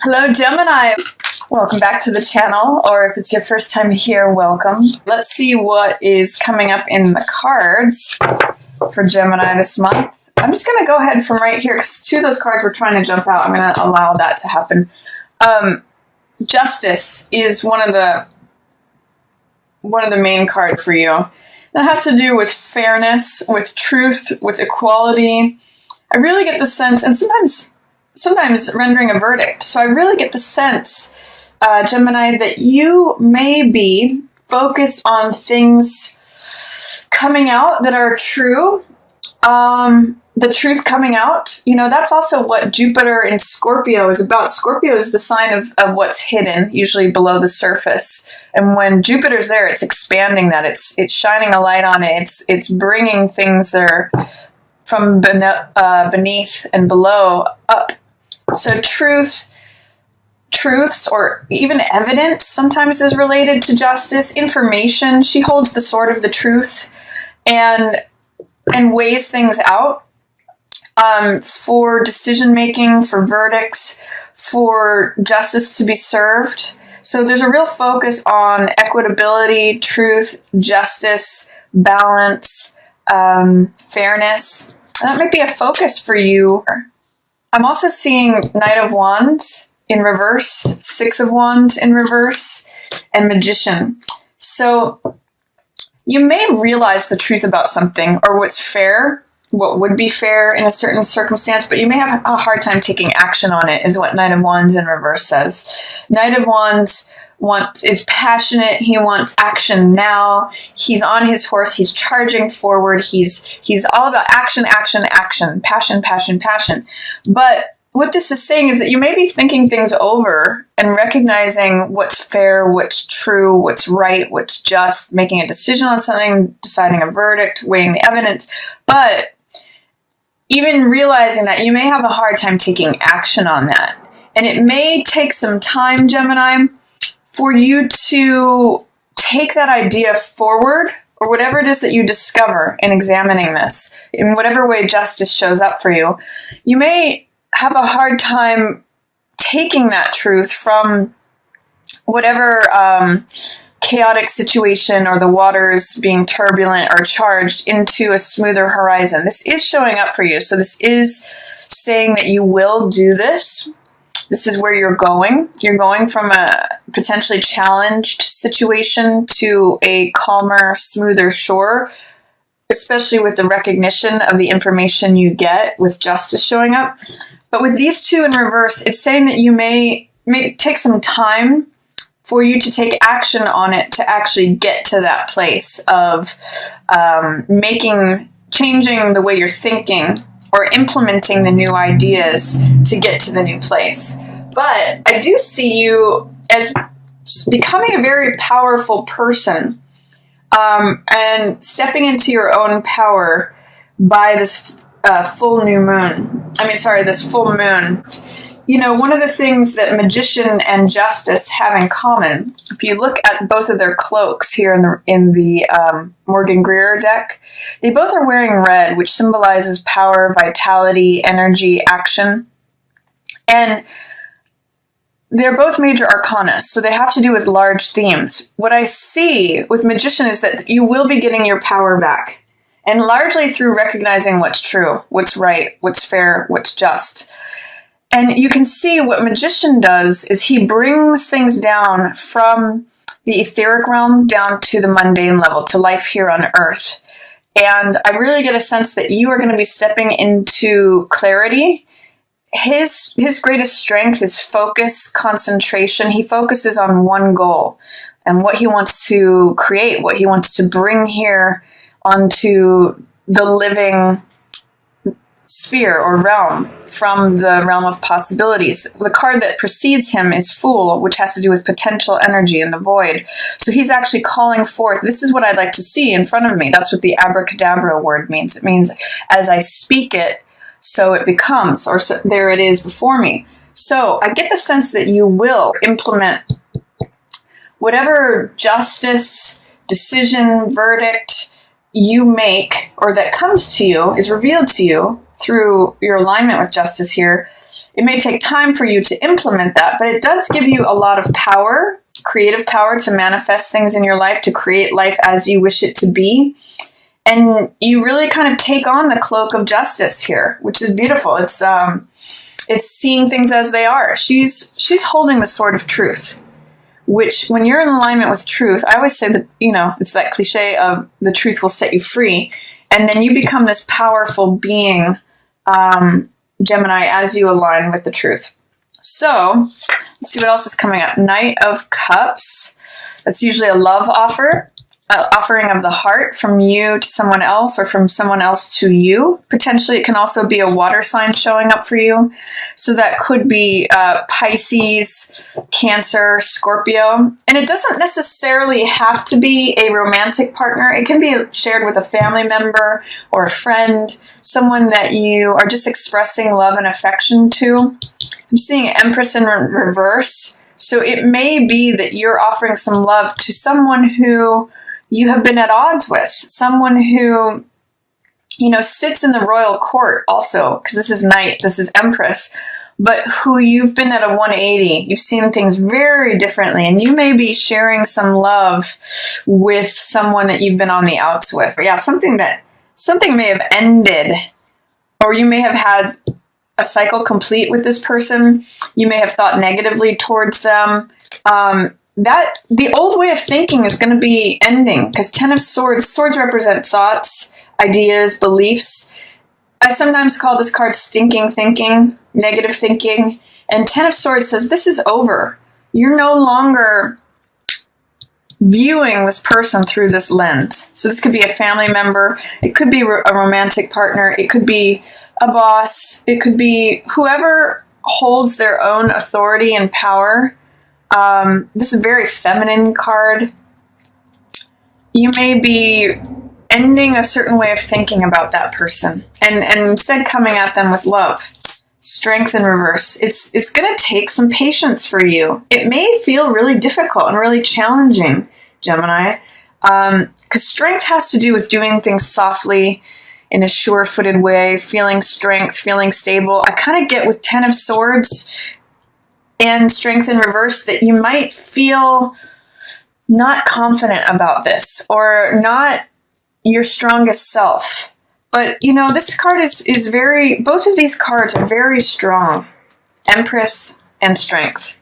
Hello, Gemini. Welcome back to the channel, or if it's your first time here, welcome. Let's see what is coming up in the cards for Gemini this month. I'm just going to go ahead from right here because two of those cards were trying to jump out. I'm going to allow that to happen. Justice is one of the main cards for you. That has to do with fairness, with truth, with equality. I really get the sense, and sometimes rendering a verdict. So I really get the sense, Gemini, that you may be focused on things coming out that are true. The truth coming out, that's also what Jupiter in Scorpio is about. Scorpio is the sign of what's hidden, usually below the surface. And when Jupiter's there, it's expanding that. It's shining a light on it. It's bringing things that are from beneath and below up. So truths, or even evidence sometimes is related to justice. Information, she holds the sword of the truth and weighs things out for decision making, for verdicts, for justice to be served. So there's a real focus on equitability, truth, justice, balance, fairness. That might be a focus for you. I'm also seeing Knight of Wands in reverse, Six of Wands in reverse, and Magician. So you may realize the truth about something, or what's fair, what would be fair in a certain circumstance, but you may have a hard time taking action on it, is what Knight of Wands in reverse says. Knight of Wands is passionate. He wants action now. He's on his horse. He's charging forward. He's all about action, action, action, passion, passion, passion. But what this is saying is that you may be thinking things over and recognizing what's fair, what's true, what's right, what's just, making a decision on something, deciding a verdict, weighing the evidence. But even realizing that, you may have a hard time taking action on that. And it may take some time, Gemini, for you to take that idea forward, or whatever it is that you discover in examining this, in whatever way justice shows up for you. You may have a hard time taking that truth from whatever chaotic situation, or the waters being turbulent or charged, into a smoother horizon. This is showing up for you. So this is saying that you will do this. This is where you're going. You're going from a potentially challenged situation to a calmer, smoother shore, especially with the recognition of the information you get with justice showing up. But with these two in reverse, it's saying that you may take some time for you to take action on it to actually get to that place of changing the way you're thinking, or implementing the new ideas to get to the new place. But I do see you as becoming a very powerful person, and stepping into your own power by this this full moon. One of the things that Magician and Justice have in common, if you look at both of their cloaks here in the Morgan Greer deck, they both are wearing red, which symbolizes power, vitality, energy, action. And they're both major arcana, so they have to do with large themes. What I see with Magician is that you will be getting your power back, and largely through recognizing what's true, what's right, what's fair, what's just. And you can see what Magician does is he brings things down from the etheric realm down to the mundane level, to life here on Earth. And I really get a sense that you are going to be stepping into clarity. His greatest strength is focus, concentration. He focuses on one goal and what he wants to create, what he wants to bring here onto the living sphere or realm, from the realm of possibilities. The card that precedes him is Fool, which has to do with potential energy in the void. So he's actually calling forth, this is what I'd like to see in front of me. That's what the abracadabra word means. It means as I speak it, so it becomes, or so there it is before me. So I get the sense that you will implement whatever justice, decision, verdict you make, or that comes to you, is revealed to you through your alignment with justice here. It may take time for you to implement that, but it does give you a lot of power, creative power to manifest things in your life, to create life as you wish it to be. And you really kind of take on the cloak of justice here, which is beautiful. It's seeing things as they are. She's holding the sword of truth, which when you're in alignment with truth, I always say that, it's that cliche of the truth will set you free. And then you become this powerful being, Gemini, as you align with the truth. So let's see what else is coming up. Knight of Cups. That's usually a love offering of the heart from you to someone else, or from someone else to you. Potentially, it can also be a water sign showing up for you. So that could be Pisces, Cancer, Scorpio. And it doesn't necessarily have to be a romantic partner. It can be shared with a family member or a friend, someone that you are just expressing love and affection to. I'm seeing Empress in reverse. So it may be that you're offering some love to someone who you have been at odds with, someone who, sits in the royal court also, because this is Knight, this is Empress, but who you've been at a 180. You've seen things very differently, and you may be sharing some love with someone that you've been on the outs with. Yeah, something may have ended, or you may have had a cycle complete with this person. You may have thought negatively towards them. That the old way of thinking is going to be ending, because Ten of Swords represent thoughts, ideas, beliefs. I sometimes call this card stinking thinking, negative thinking, and Ten of Swords says this is over. You're no longer viewing this person through this lens. So this could be a family member, it could be a romantic partner, it could be a boss, it could be whoever holds their own authority and power. This is a very feminine card. You may be ending a certain way of thinking about that person and instead coming at them with love. Strength in reverse. It's going to take some patience for you. It may feel really difficult and really challenging, Gemini, because strength has to do with doing things softly, in a sure-footed way, feeling strength, feeling stable. I kind of get with Ten of Swords and Strength in reverse that you might feel not confident about this, or not your strongest self. But, this card is very, both of these cards are very strong. Empress and Strength.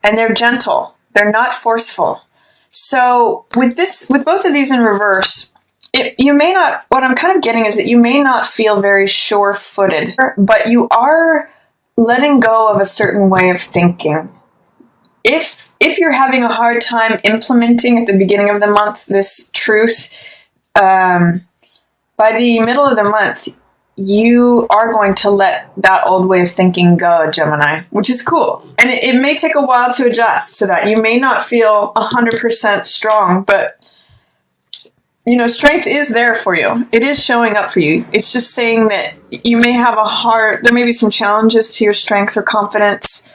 And they're gentle. They're not forceful. So with both of these in reverse, what I'm kind of getting is that you may not feel very sure-footed, but you are letting go of a certain way of thinking. If you're having a hard time implementing at the beginning of the month this truth, by the middle of the month, you are going to let that old way of thinking go, Gemini, which is cool. And it may take a while to adjust to that. You may not feel 100% strong, but strength is there for you. It is showing up for you. It's just saying that you may have there may be some challenges to your strength or confidence.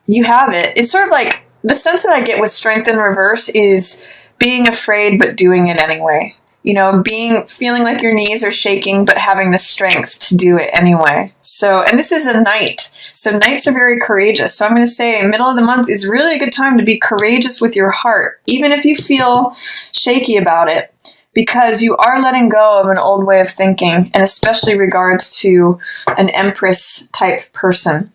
You have it. It's sort of like, the sense that I get with Strength in reverse is being afraid, but doing it anyway. Feeling like your knees are shaking, but having the strength to do it anyway. So, and this is a Knight. So Knights are very courageous. So I'm going to say middle of the month is really a good time to be courageous with your heart, even if you feel shaky about it, because you are letting go of an old way of thinking, and especially regards to an Empress type person.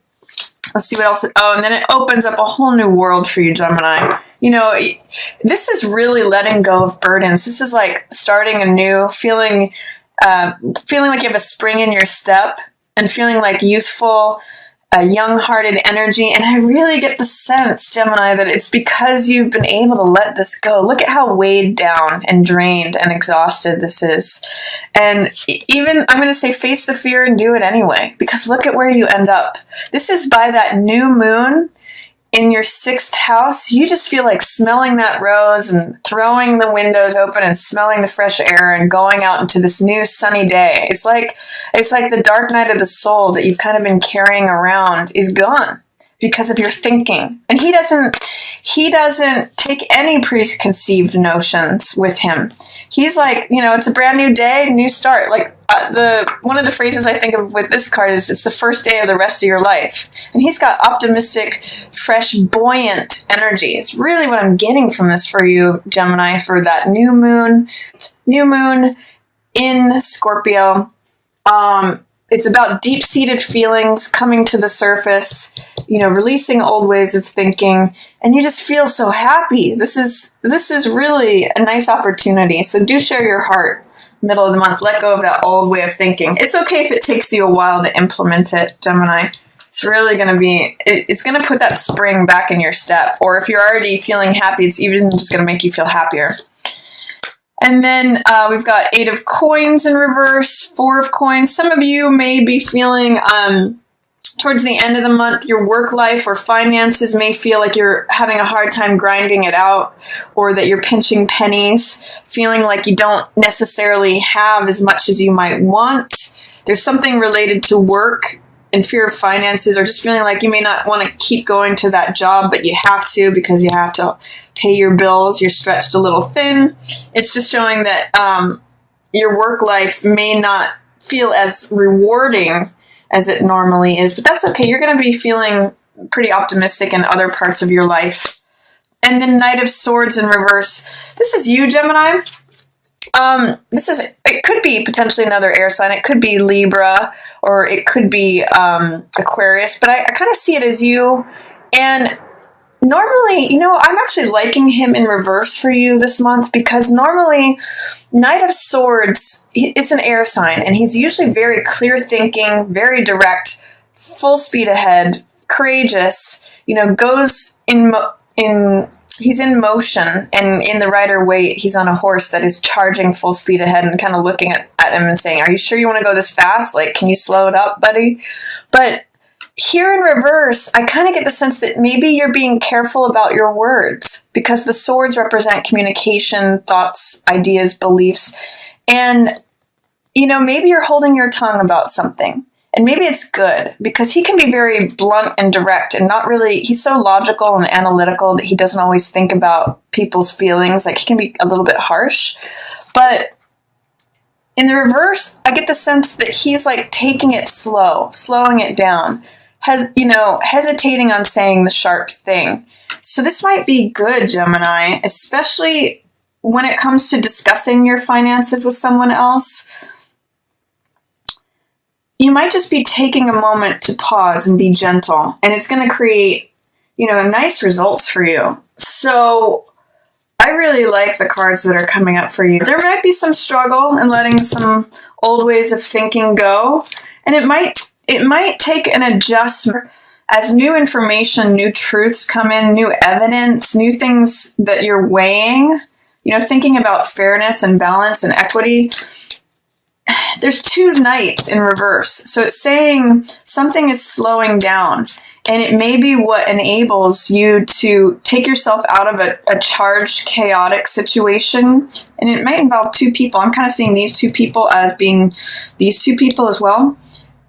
Let's see what else. And then it opens up a whole new world for you, Gemini. This is really letting go of burdens. This is like starting anew, feeling like you have a spring in your step, and feeling like youthful, young-hearted energy. And I really get the sense, Gemini, that it's because you've been able to let this go. Look at how weighed down and drained and exhausted this is. And even, I'm going to say, face the fear and do it anyway, because look at where you end up. This is by that new moon in your 6th house. You just feel like smelling that rose and throwing the windows open and smelling the fresh air and going out into this new sunny day. It's like the dark night of the soul that you've kind of been carrying around is gone, because of your thinking. And he doesn't take any preconceived notions with him. He's like, it's a brand new day, new start. Like one of the phrases I think of with this card is, it's the first day of the rest of your life. And he's got optimistic, fresh, buoyant energy. It's really what I'm getting from this for you, Gemini, for that new moon in Scorpio. It's about deep-seated feelings coming to the surface, releasing old ways of thinking, and you just feel so happy. This is really a nice opportunity. So do share your heart. Middle of the month, let go of that old way of thinking. It's okay if it takes you a while to implement it, Gemini. It's really going to be, it's going to put that spring back in your step. Or if you're already feeling happy, it's even just going to make you feel happier. And then we've got 8 of coins in reverse, 4 of coins. Some of you may be feeling towards the end of the month, your work life or finances may feel like you're having a hard time grinding it out, or that you're pinching pennies, feeling like you don't necessarily have as much as you might want. There's something related to work and fear of finances, or just feeling like you may not want to keep going to that job, but you have to because you have to pay your bills. You're stretched a little thin. It's just showing that your work life may not feel as rewarding as it normally is, but that's okay. You're going to be feeling pretty optimistic in other parts of your life. And then Knight of Swords in reverse. This is you, Gemini. It could be potentially another air sign. It could be Libra, or it could be Aquarius, but I kind of see it as you. And normally, I'm actually liking him in reverse for you this month, because normally Knight of Swords, it's an air sign, and he's usually very clear thinking, very direct, full speed ahead, courageous, goes he's in motion, and in the rider weight, he's on a horse that is charging full speed ahead and kind of looking at him and saying, are you sure you want to go this fast? Like, can you slow it up, buddy? But here in reverse, I kind of get the sense that maybe you're being careful about your words, because the swords represent communication, thoughts, ideas, beliefs. And, maybe you're holding your tongue about something. And maybe it's good, because he can be very blunt and direct and not really, he's so logical and analytical that he doesn't always think about people's feelings. Like, he can be a little bit harsh. But in the reverse, I get the sense that he's like taking it slow, slowing it down, hesitating on saying the sharp thing. So this might be good, Gemini, especially when it comes to discussing your finances with someone else. You might just be taking a moment to pause and be gentle, and it's going to create, nice results for you. So I really like the cards that are coming up for you. There might be some struggle in letting some old ways of thinking go, and it might take an adjustment as new information, new truths come in, new evidence, new things that you're weighing, thinking about fairness and balance and equity. There's 2 knights in reverse. So it's saying something is slowing down, and it may be what enables you to take yourself out of a charged, chaotic situation. And it might involve 2 people. I'm kind of seeing these 2 people as being these 2 people as well.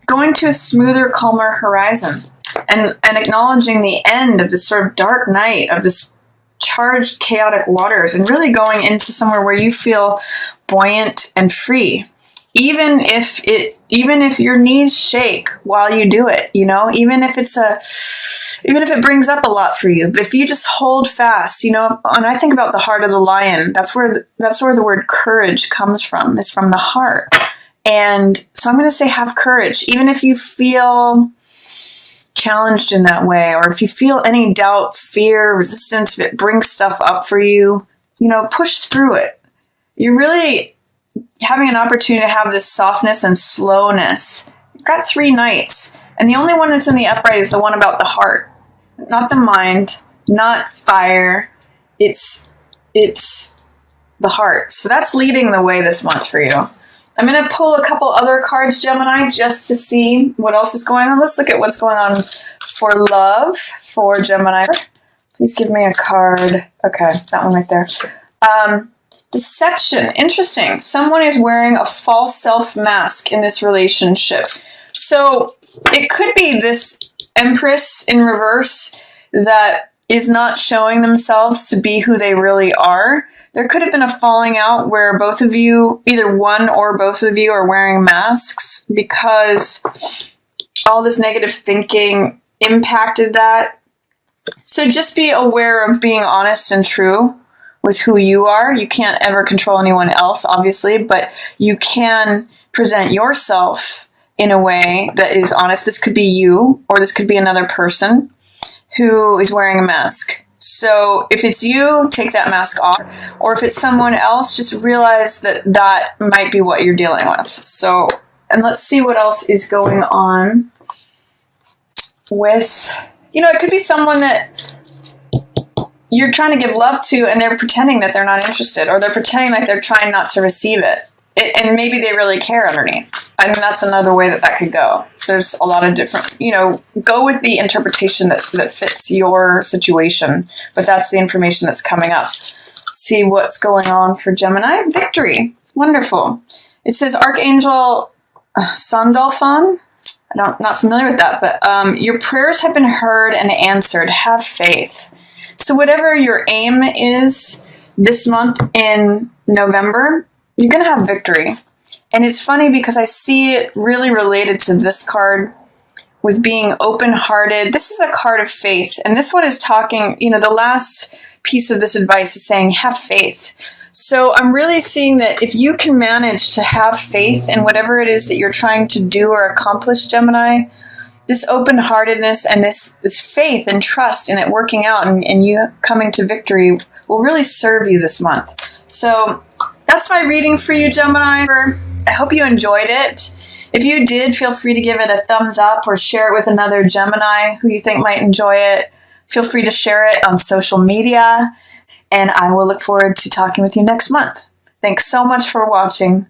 Going to a smoother, calmer horizon, and acknowledging the end of this sort of dark night of this charged, chaotic waters, and really going into somewhere where you feel buoyant and free. Even if your knees shake while you do it, even if it brings up a lot for you, but if you just hold fast, and I think about the heart of the lion, that's where the word courage comes from, is from the heart. And so I'm going to say, have courage, even if you feel challenged in that way, or if you feel any doubt, fear, resistance, if it brings stuff up for you, push through it. You're really having an opportunity to have this softness and slowness. You've got 3 knights, and the only one that's in the upright is the one about the heart, not the mind, not fire. It's the heart. So that's leading the way this month for you. I'm going to pull a couple other cards, Gemini, just to see what else is going on. Let's look at what's going on for love for Gemini. Please give me a card. Okay, that one right there. Deception. Interesting. Someone is wearing a false self mask in this relationship. So it could be this Empress in reverse that is not showing themselves to be who they really are. There could have been a falling out where both of you, either one or both of you, are wearing masks because all this negative thinking impacted that. So just be aware of being honest and true with who you are. You can't ever control anyone else, obviously, but you can present yourself in a way that is honest. This could be you, or this could be another person who is wearing a mask. So if it's you, take that mask off. Or if it's someone else, just realize that that might be what you're dealing with. So, and let's see what else is going on with, it could be someone that you're trying to give love to and they're pretending that they're not interested, or they're pretending like they're trying not to receive it. And maybe they really care underneath. I mean, that's another way that could go. There's a lot of different, go with the interpretation that fits your situation, but that's the information that's coming up. See what's going on for Gemini. Victory. Wonderful. It says Archangel Sandalphon. Not familiar with that, but your prayers have been heard and answered. Have faith. So whatever your aim is this month in November, you're going to have victory. And it's funny because I see it really related to this card with being open-hearted. This is a card of faith. And this one is talking, the last piece of this advice is saying, have faith. So I'm really seeing that if you can manage to have faith in whatever it is that you're trying to do or accomplish, Gemini, this open-heartedness and this faith and trust in it working out and you coming to victory will really serve you this month. So that's my reading for you, Gemini. I hope you enjoyed it. If you did, feel free to give it a thumbs up or share it with another Gemini who you think might enjoy it. Feel free to share it on social media, and I will look forward to talking with you next month. Thanks so much for watching.